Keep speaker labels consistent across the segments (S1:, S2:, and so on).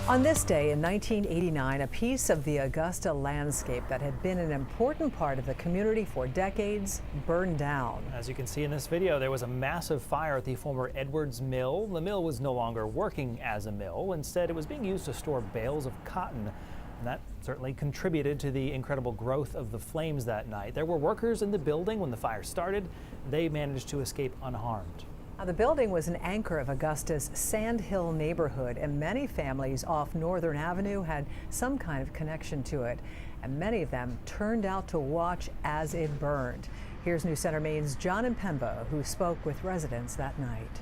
S1: On this day in 1989, a piece of the Augusta landscape that had been an important part of the community for decades burned down.
S2: As you can see in this video, there was a massive fire at the former Edwards Mill. The mill was no longer working as a mill. Instead, it was being used to store bales of cotton. And that certainly contributed to the incredible growth of the flames that night. There were workers in the building when the fire started. They managed to escape unharmed.
S1: Now, the building was an anchor of Augusta's Sand Hill neighborhood, and many families off Northern Avenue had some kind of connection to it. And many of them turned out to watch as it burned. Here's News Center Maine's John Impemba, who spoke with residents that night.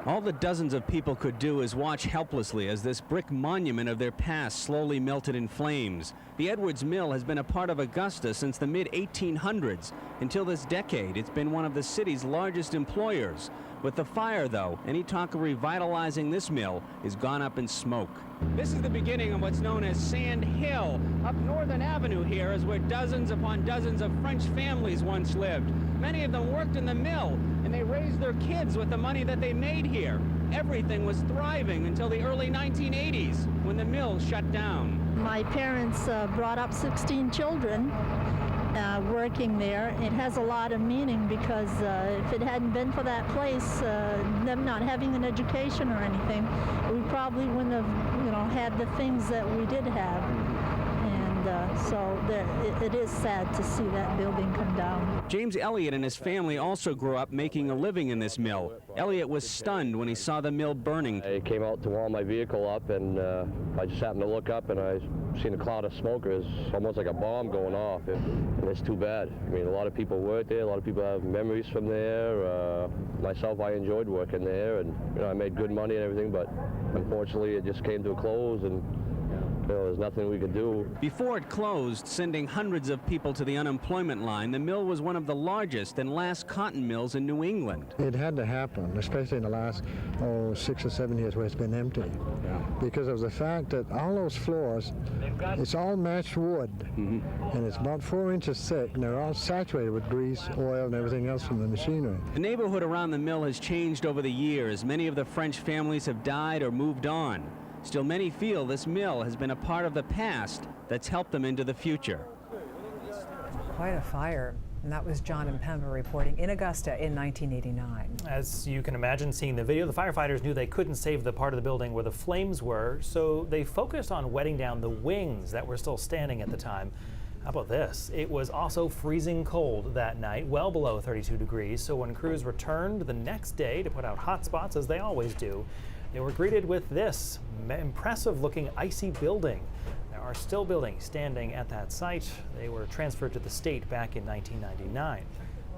S3: All the dozens of people could do is watch helplessly as this brick monument of their past slowly melted in flames. The Edwards Mill has been a part of Augusta since the mid-1800s. Until this decade, it's been one of the city's largest employers. With the fire, though, any talk of revitalizing this mill is gone up in smoke. This is the beginning of what's known as Sand Hill. Up Northern Avenue here is where dozens upon dozens of French families once lived. Many of them worked in the mill, and they raised their kids with the money that they made here. Everything was thriving until the early 1980s, when the mill shut down.
S4: My parents brought up 16 children working there. It has a lot of meaning because if it hadn't been for that place, them not having an education or anything, we probably wouldn't have, had the things that we did have. And so it is sad to see that building come down.
S3: James Elliott and his family also grew up making a living in this mill. Elliott was stunned when he saw the mill burning.
S5: I came out to warm my vehicle up, and I just happened to look up, and I seen a cloud of smoke. It was almost like a bomb going off, and it's too bad. I mean, a lot of people work there. A lot of people have memories from there. Myself, I enjoyed working there, and I made good money and everything, but unfortunately, it just came to a close, and there's nothing we could do.
S3: Before it closed, sending hundreds of people to the unemployment line, the mill was one of the largest and last cotton mills in New England.
S6: It had to happen, especially in the last 6 or 7 years where it's been empty. Because of the fact that all those floors, it's all matched wood, and it's about 4 inches thick, and they're all saturated with grease, oil, and everything else from the machinery.
S3: The neighborhood around the mill has changed over the years. Many of the French families have died or moved on. Still, many feel this mill has been a part of the past that's helped them into the future.
S1: Quite a fire. And that was John Impemba reporting in Augusta in 1989.
S2: As you can imagine seeing the video, the firefighters knew they couldn't save the part of the building where the flames were, so they focused on wetting down the wings that were still standing at the time. How about this? It was also freezing cold that night, well below 32 degrees, so when crews returned the next day to put out hot spots, as they always do, they were greeted with this impressive-looking icy building. There are still buildings standing at that site. They were transferred to the state back in 1999.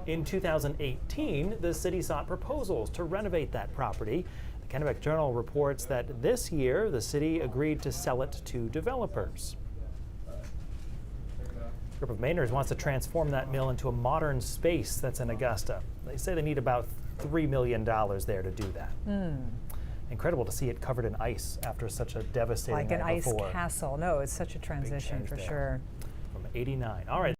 S2: In 2018, the city sought proposals to renovate that property. The Kennebec Journal reports that this year, the city agreed to sell it to developers. A group of Mainers wants to transform that mill into a modern space that's in Augusta. They say they need about $3 million there to do that. Incredible to see it covered in ice after such a devastating
S1: like an
S2: night
S1: ice
S2: before.
S1: castle. No, it's such a transition for sure.
S2: From '89. All right.